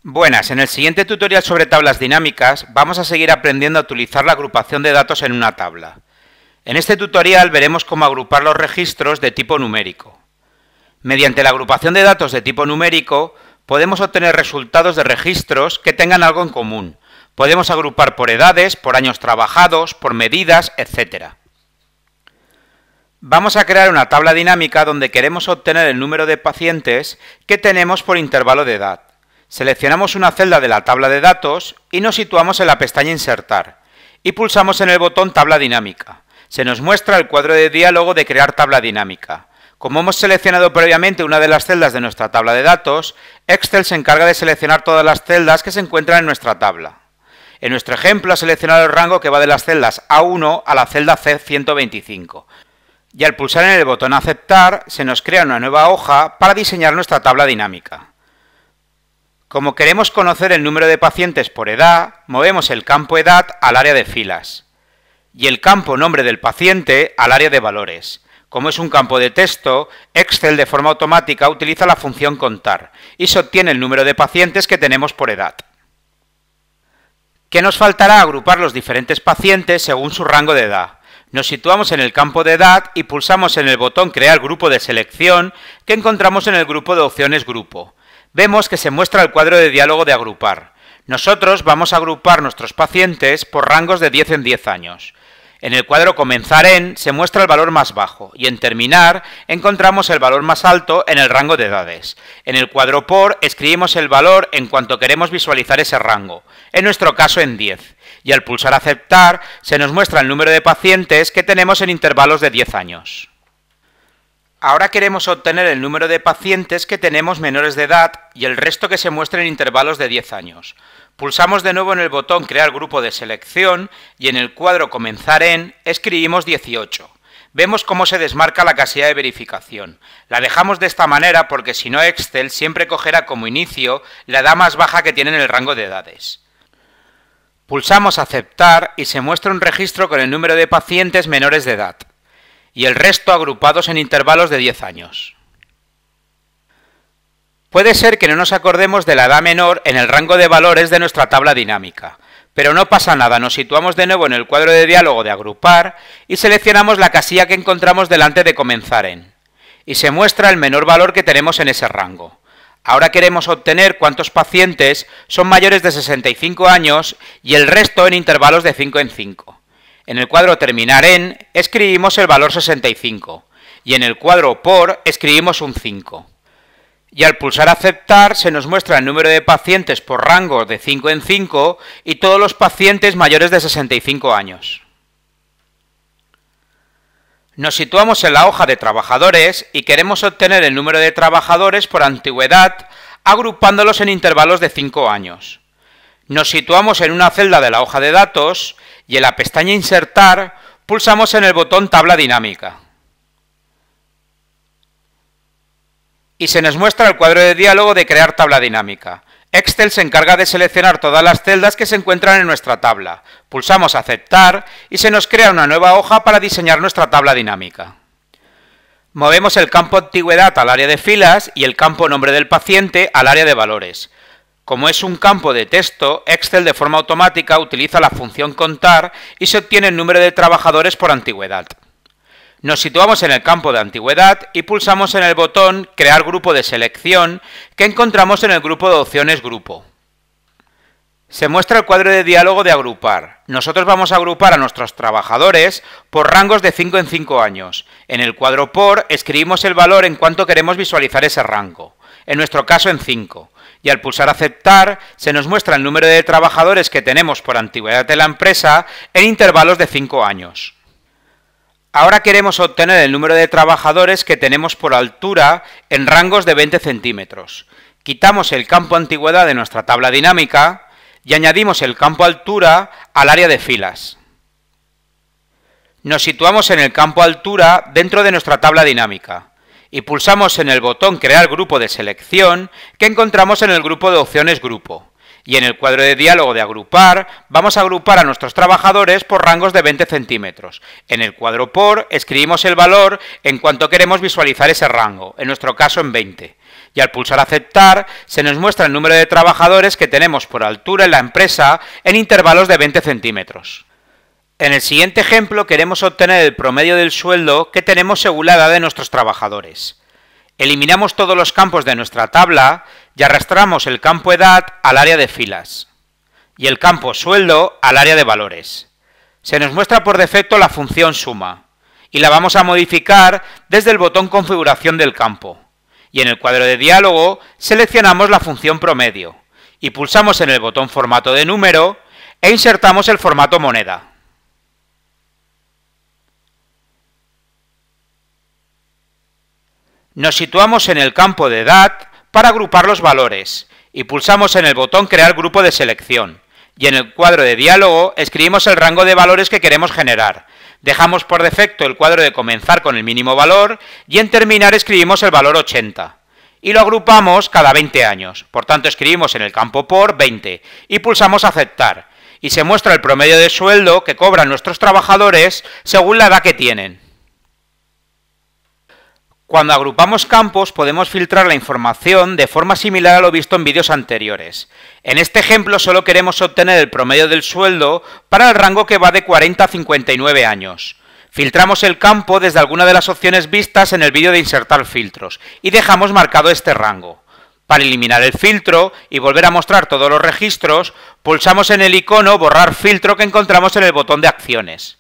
Buenas, en el siguiente tutorial sobre tablas dinámicas vamos a seguir aprendiendo a utilizar la agrupación de datos en una tabla. En este tutorial veremos cómo agrupar los registros de tipo numérico. Mediante la agrupación de datos de tipo numérico podemos obtener resultados de registros que tengan algo en común. Podemos agrupar por edades, por años trabajados, por medidas, etc. Vamos a crear una tabla dinámica donde queremos obtener el número de pacientes que tenemos por intervalo de edad. Seleccionamos una celda de la tabla de datos y nos situamos en la pestaña Insertar y pulsamos en el botón Tabla dinámica. Se nos muestra el cuadro de diálogo de Crear tabla dinámica. Como hemos seleccionado previamente una de las celdas de nuestra tabla de datos, Excel se encarga de seleccionar todas las celdas que se encuentran en nuestra tabla. En nuestro ejemplo ha seleccionado el rango que va de las celdas A1 a la celda C125. Y al pulsar en el botón Aceptar, se nos crea una nueva hoja para diseñar nuestra tabla dinámica. Como queremos conocer el número de pacientes por edad, movemos el campo Edad al área de filas y el campo Nombre del paciente al área de valores. Como es un campo de texto, Excel de forma automática utiliza la función contar y se obtiene el número de pacientes que tenemos por edad. ¿Qué nos faltará? Agrupar los diferentes pacientes según su rango de edad. Nos situamos en el campo de edad y pulsamos en el botón Crear grupo de selección que encontramos en el grupo de opciones Grupo. Vemos que se muestra el cuadro de diálogo de agrupar. Nosotros vamos a agrupar nuestros pacientes por rangos de 10 en 10 años. En el cuadro Comenzar en se muestra el valor más bajo y en Terminar encontramos el valor más alto en el rango de edades. En el cuadro Por escribimos el valor en cuanto queremos visualizar ese rango, en nuestro caso en 10. Y al pulsar Aceptar se nos muestra el número de pacientes que tenemos en intervalos de 10 años. Ahora queremos obtener el número de pacientes que tenemos menores de edad y el resto que se muestre en intervalos de 10 años. Pulsamos de nuevo en el botón Crear grupo de selección y en el cuadro Comenzar en escribimos 18. Vemos cómo se desmarca la casilla de verificación. La dejamos de esta manera porque si no Excel siempre cogerá como inicio la edad más baja que tiene en el rango de edades. Pulsamos Aceptar y se muestra un registro con el número de pacientes menores de edad y el resto agrupados en intervalos de 10 años. Puede ser que no nos acordemos de la edad menor en el rango de valores de nuestra tabla dinámica, pero no pasa nada, nos situamos de nuevo en el cuadro de diálogo de agrupar y seleccionamos la casilla que encontramos delante de Comenzar en, y se muestra el menor valor que tenemos en ese rango. Ahora queremos obtener cuántos pacientes son mayores de 65 años y el resto en intervalos de 5 en 5. En el cuadro Terminar en escribimos el valor 65 y en el cuadro Por escribimos un 5. Y al pulsar Aceptar se nos muestra el número de pacientes por rango de 5 en 5 y todos los pacientes mayores de 65 años. Nos situamos en la hoja de trabajadores y queremos obtener el número de trabajadores por antigüedad agrupándolos en intervalos de 5 años. Nos situamos en una celda de la hoja de datos y en la pestaña Insertar pulsamos en el botón Tabla dinámica. Y se nos muestra el cuadro de diálogo de Crear tabla dinámica. Excel se encarga de seleccionar todas las celdas que se encuentran en nuestra tabla. Pulsamos Aceptar y se nos crea una nueva hoja para diseñar nuestra tabla dinámica. Movemos el campo Antigüedad al área de filas y el campo Nombre del paciente al área de valores. Como es un campo de texto, Excel de forma automática utiliza la función contar y se obtiene el número de trabajadores por antigüedad. Nos situamos en el campo de antigüedad y pulsamos en el botón Crear grupo de selección que encontramos en el grupo de opciones Grupo. Se muestra el cuadro de diálogo de agrupar. Nosotros vamos a agrupar a nuestros trabajadores por rangos de 5 en 5 años. En el cuadro Por escribimos el valor en cuanto queremos visualizar ese rango, en nuestro caso en 5. Y al pulsar Aceptar se nos muestra el número de trabajadores que tenemos por antigüedad de la empresa en intervalos de 5 años. Ahora queremos obtener el número de trabajadores que tenemos por altura en rangos de 20 centímetros. Quitamos el campo antigüedad de nuestra tabla dinámica y añadimos el campo altura al área de filas. Nos situamos en el campo altura dentro de nuestra tabla dinámica y pulsamos en el botón Crear grupo de selección que encontramos en el grupo de opciones Grupo. Y en el cuadro de diálogo de agrupar, vamos a agrupar a nuestros trabajadores por rangos de 20 centímetros. En el cuadro por, escribimos el valor en cuanto queremos visualizar ese rango, en nuestro caso en 20. Y al pulsar aceptar, se nos muestra el número de trabajadores que tenemos por altura en la empresa en intervalos de 20 centímetros. En el siguiente ejemplo queremos obtener el promedio del sueldo que tenemos según la edad de nuestros trabajadores. Eliminamos todos los campos de nuestra tabla y arrastramos el campo edad al área de filas y el campo sueldo al área de valores. Se nos muestra por defecto la función suma y la vamos a modificar desde el botón configuración del campo. Y en el cuadro de diálogo seleccionamos la función promedio y pulsamos en el botón formato de número e insertamos el formato moneda. Nos situamos en el campo de edad para agrupar los valores y pulsamos en el botón crear grupo de selección y en el cuadro de diálogo escribimos el rango de valores que queremos generar. Dejamos por defecto el cuadro de comenzar con el mínimo valor y en terminar escribimos el valor 80 y lo agrupamos cada 20 años. Por tanto escribimos en el campo por 20 y pulsamos aceptar y se muestra el promedio de sueldo que cobran nuestros trabajadores según la edad que tienen. Cuando agrupamos campos podemos filtrar la información de forma similar a lo visto en vídeos anteriores. En este ejemplo solo queremos obtener el promedio del sueldo para el rango que va de 40 a 59 años. Filtramos el campo desde alguna de las opciones vistas en el vídeo de insertar filtros y dejamos marcado este rango. Para eliminar el filtro y volver a mostrar todos los registros, pulsamos en el icono borrar filtro que encontramos en el botón de acciones.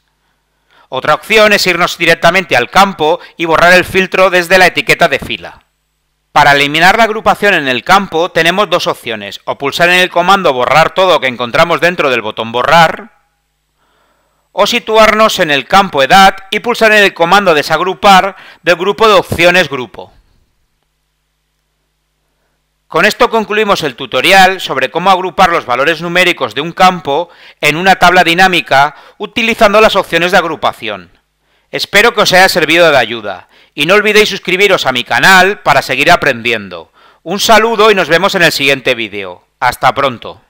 Otra opción es irnos directamente al campo y borrar el filtro desde la etiqueta de fila. Para eliminar la agrupación en el campo tenemos dos opciones, o pulsar en el comando borrar todo que encontramos dentro del botón borrar, o situarnos en el campo edad y pulsar en el comando desagrupar del grupo de opciones grupo. Con esto concluimos el tutorial sobre cómo agrupar los valores numéricos de un campo en una tabla dinámica utilizando las opciones de agrupación. Espero que os haya servido de ayuda y no olvidéis suscribiros a mi canal para seguir aprendiendo. Un saludo y nos vemos en el siguiente vídeo. ¡Hasta pronto!